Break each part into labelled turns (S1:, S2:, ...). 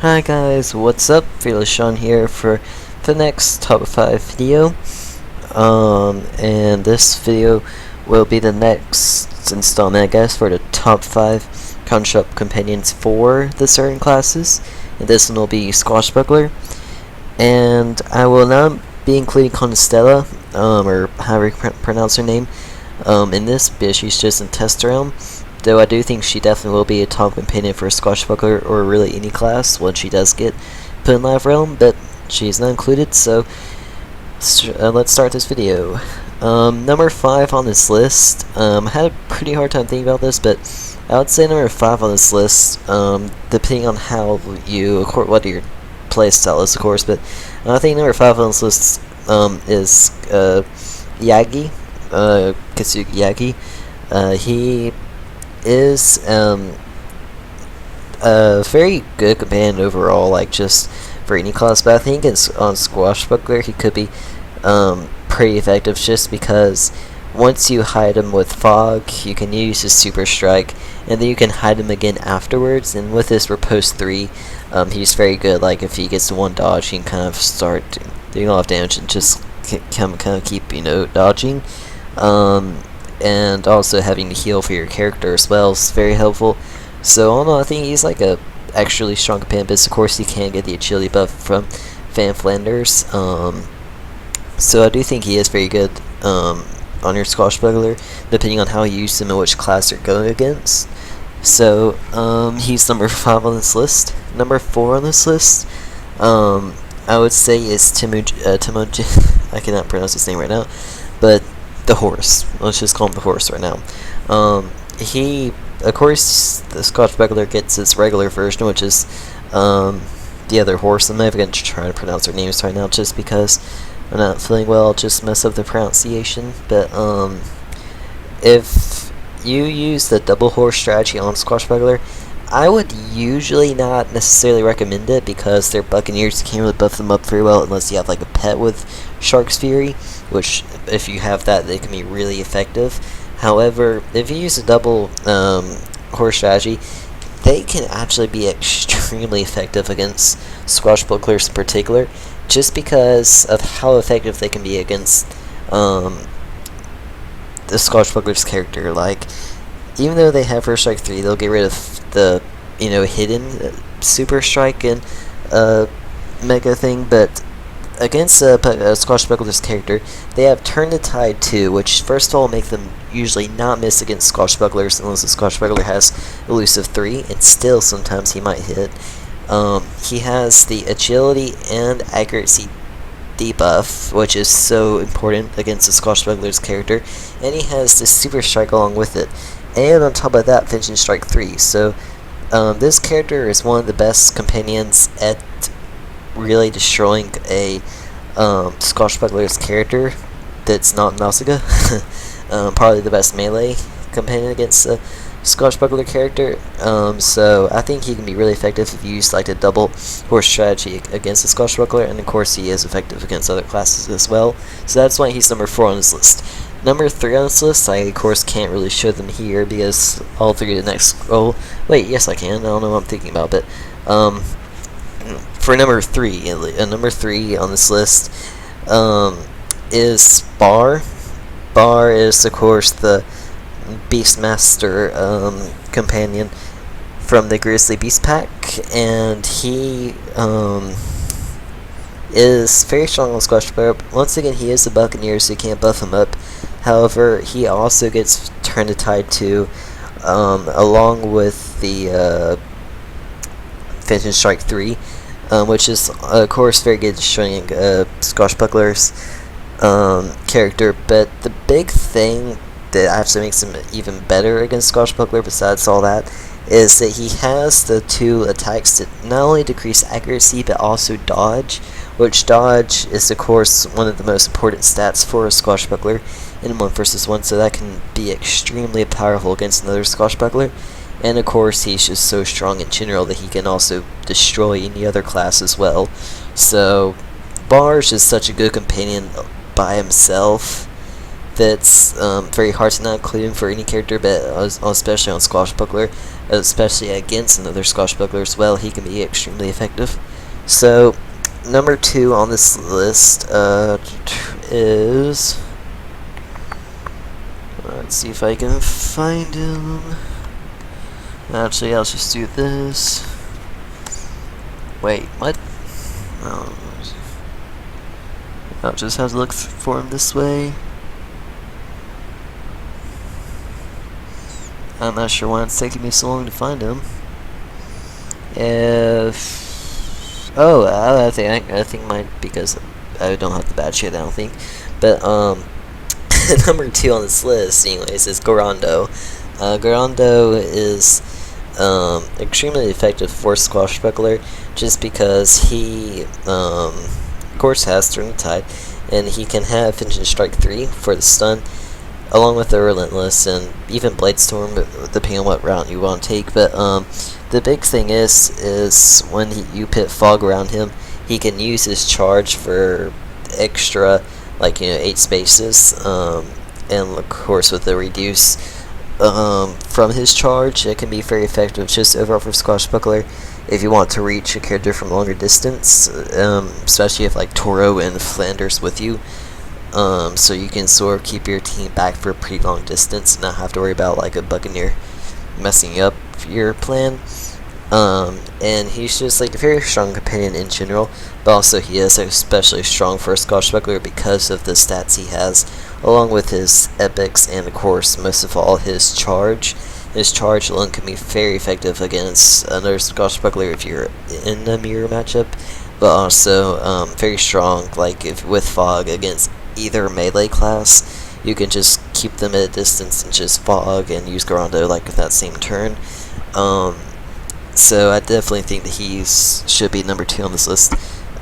S1: Hi guys, what's up? Valois here for the next top 5 video. And this video will be the next installment, I guess, for the top 5 construct companions for the certain classes. And this one will be swashbuckler. And I will not be including Contessa, or however you pronounce her name, in this, because she's just in test realm. Though I do think she definitely will be a top companion for a swashbuckler or really any class when she does get put in live realm, but she's not included, so let's start this video. Number 5 on this list, I had a pretty hard time thinking about this, but I would say number 5 on this list, depending on how you, what your playstyle is, of course, but I think number 5 on this list is Yagi, Katsuki Yagi. He is a very good companion overall, like just for any class, but I think on swashbuckler he could be pretty effective just because once you hide him with fog, you can use his super strike, and then you can hide him again afterwards, and with this riposte 3, he's very good. Like if he gets one dodge, he can kind of start doing a lot of damage and just kind of keep, dodging. And also having to heal for your character as well is very helpful. So all in all, I think he's like a actually strong companion, but of course he can get the agility buff from Van Flanders. So I do think he is very good on your swashbuckler, depending on how you use him and which class you're going against. So he's number 5 on this list. Number 4 on this list, I would say is Temujin. I cannot pronounce his name right now, but the horse. Let's just call him the horse right now. He, of course, the swashbuckler gets his regular version, which is the other horse. I'm not even going to try to pronounce their names right now, just because I'm not feeling well. I'll just mess up the pronunciation. But if you use the double horse strategy on swashbuckler, I would usually not necessarily recommend it because they're buccaneers. You can't really buff them up very well unless you have like a pet with Shark's Fury, which if you have that, they can be really effective. However, if you use a double horse strategy, they can actually be extremely effective against swashbucklers in particular, just because of how effective they can be against the swashbuckler's character. Like, even though they have First Strike 3, they'll get rid of the, hidden Super Strike and Mega thing, but against a swashbuckler's character, they have Turn the Tide 2, which first of all make them usually not miss against swashbucklers unless the swashbuckler has Elusive 3, and still sometimes he might hit. He has the Agility and Accuracy debuff, which is so important against the swashbuckler's character, and he has the Super Strike along with it. And on top of that, Finishing Strike 3. So this character is one of the best companions at really destroying a swashbuckler's character that's not Nausica. Probably the best melee companion against a swashbuckler character. So I think he can be really effective if you use like a double horse strategy against a swashbuckler, and of course he is effective against other classes as well. So that's why he's number 4 on this list. Number 3 on this list, I of course can't really show them here because all 3 of the next. Oh, wait, yes I can. I don't know what I'm thinking about, but for number 3, number 3 on this list is Baar. Baar is of course the Beastmaster companion from the Grizzly Beast Pack, and he is very strong on swashbuckler. Once again, he is a buccaneer, so you can't buff him up. However, he also gets Turn the Tide 2, along with the Finishing Strike 3, which is of course very good at destroying swashbuckler's character. But the big thing that actually makes him even better against swashbuckler, besides all that, is that he has the 2 attacks that not only decrease accuracy but also dodge, which dodge is of course one of the most important stats for a swashbuckler in 1 vs 1, so that can be extremely powerful against another swashbuckler. And of course he's just so strong in general that he can also destroy any other class as well. So Baar is just such a good companion by himself that's very hard to not include him for any character, but especially on swashbuckler. especially against another swashbuckler as well. He can be extremely effective. So, number 2 on this list is... Let's see if I can find him. Actually, I'll just do this. Wait, what? Oh, I'll just have to look for him this way. I'm not sure why it's taking me so long to find him. I think mine, because I don't have the badge yet, I don't think. But number 2 on this list, anyways, is Garando. Garando is extremely effective for swashbuckler, just because he, of course, has Turn the Tide, and he can have Finish and Strike 3 for the stun, along with the Relentless and even Blade Storm, depending on what route you want to take. But the big thing is when you put fog around him, he can use his charge for extra, like 8 spaces, and of course with the reduce from his charge, it can be very effective just overall for swashbuckler if you want to reach a character from a longer distance, especially if like Toro and Flanders with you. So you can sort of keep your team back for a pretty long distance and not have to worry about like a Buccaneer messing up your plan. And he's just like a very strong companion in general, but also he is especially strong for a swashbuckler because of the stats he has, along with his epics and of course most of all his charge. His charge alone can be very effective against another swashbuckler if you're in a mirror matchup, but also very strong like if with fog against either melee class. You can just keep them at a distance and just fog and use Garando like with that same turn. So I definitely think that he should be number 2 on this list.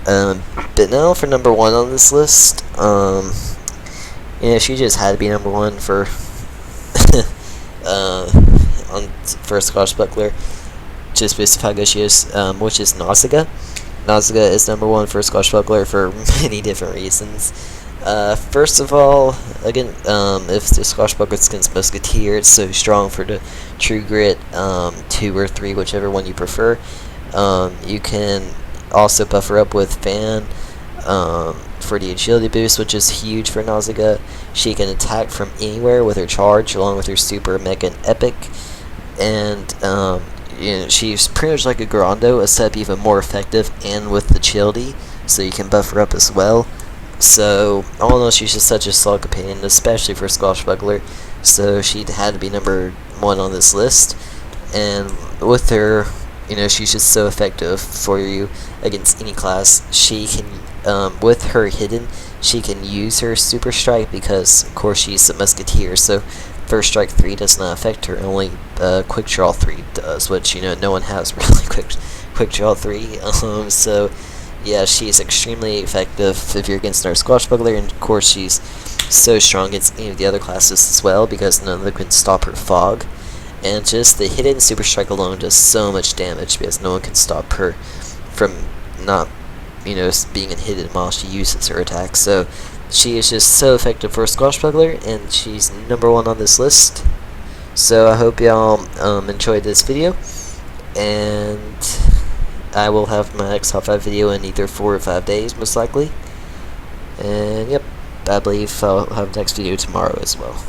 S1: But now for number 1 on this list, she just had to be number 1 for for swashbuckler, just based on how good she is, which is Nausica. Nausica is number 1 for swashbuckler for many different reasons. First of all, again, if the swashbuckler skin's Musketeer, it's so strong for the True Grit 2 or 3, whichever one you prefer. You can also buffer up with Fan for the agility boost, which is huge for Nausica. She can attack from anywhere with her charge, along with her super, mega, and epic. And she's pretty much like a Garando, except even more effective and with the agility, so you can buffer up as well. So, all in all, she's just such a solid companion, especially for swashbuckler. So, she had to be number 1 on this list. And with her, she's just so effective for you against any class. She can, with her hidden, she can use her super strike because, of course, she's a musketeer. So, first strike 3 does not affect her. Only quick draw 3 does, which no one has really quick draw 3. So. Yeah, she's extremely effective if you're against our swashbuckler, and of course she's so strong against any of the other classes as well, because none of them can stop her fog. And just the hidden super strike alone does so much damage, because no one can stop her from not, being hidden while she uses her attack. So she is just so effective for a swashbuckler, and she's number 1 on this list. So I hope y'all enjoyed this video, and I will have my next top 5 video in either 4 or 5 days, most likely. And yep, I believe I'll have the next video tomorrow as well.